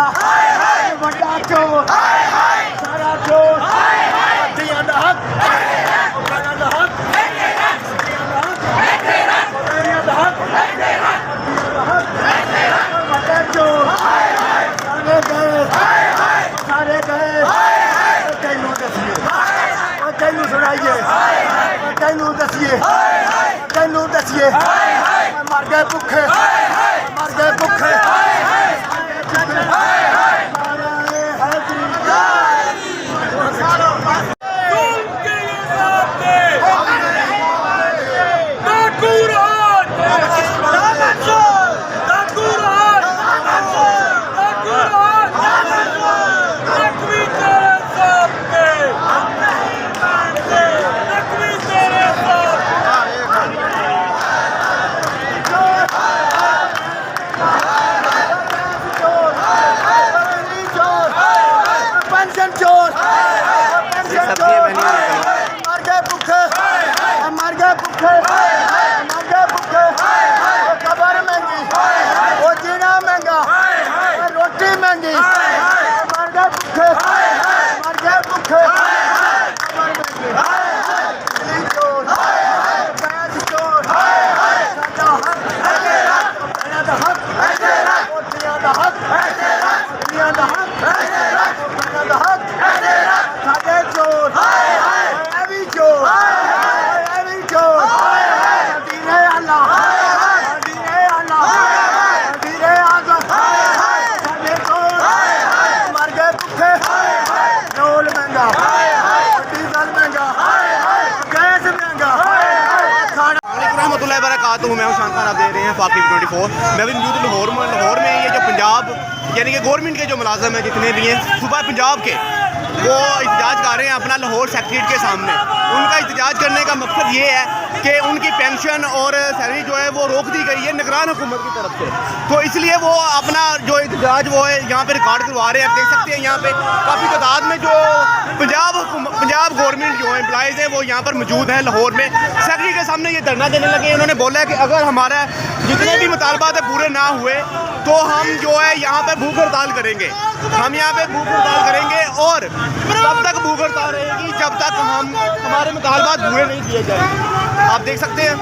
मेंगा बड़ा चोर सारा चोर दिया दा हक बड़ा दा हक बड़ा चोर सारे गए तेनू दसिए तेनू सुनाइए तेनू दसिए तेनू दसिए मर गए भुखे मर गए भुखे खबर महंगी वो जीना महंगा रोटी महंगी मर गए भुखे मर गए भुखे मैं हूं शान खान, आप देख रहे हैं फाकिब 24। मैं भी मौजूद लाहौर में ये जो पंजाब यानी कि गवर्नमेंट के जो मुलाजम हैं जितने भी हैं सूबा पंजाब के, वो एहतजाज कर रहे हैं अपना लाहौर सेक्रेटेरिएट के सामने। उनका एहतजाज करने का मकसद ये है कि उनकी पेंशन और सैलरी जो है वो रोक दी गई है निगरान हुकूमत की तरफ से, तो इसलिए वो अपना जो एहतजाज वो है यहाँ पे रिकॉर्ड करवा रहे हैं। आप देख सकते हैं यहाँ पे काफ़ी तादाद में जो पंजाब गवर्नमेंट जो एम्प्लॉयज़ हैं वो यहाँ पर मौजूद हैं लाहौर में। सेक्रेटरी के सामने ये धरना देने लगे। उन्होंने बोला है कि अगर हमारा जितने भी मुतालबात है पूरे ना हुए तो हम जो है यहाँ पे भूख हड़ताल करेंगे। हम यहाँ पे भूख हड़ताल करेंगे और तब तक भूख हड़ताल रहेगी जब तक हमारे मुतालबात पूरे नहीं किए जाएंगे। आप देख सकते हैं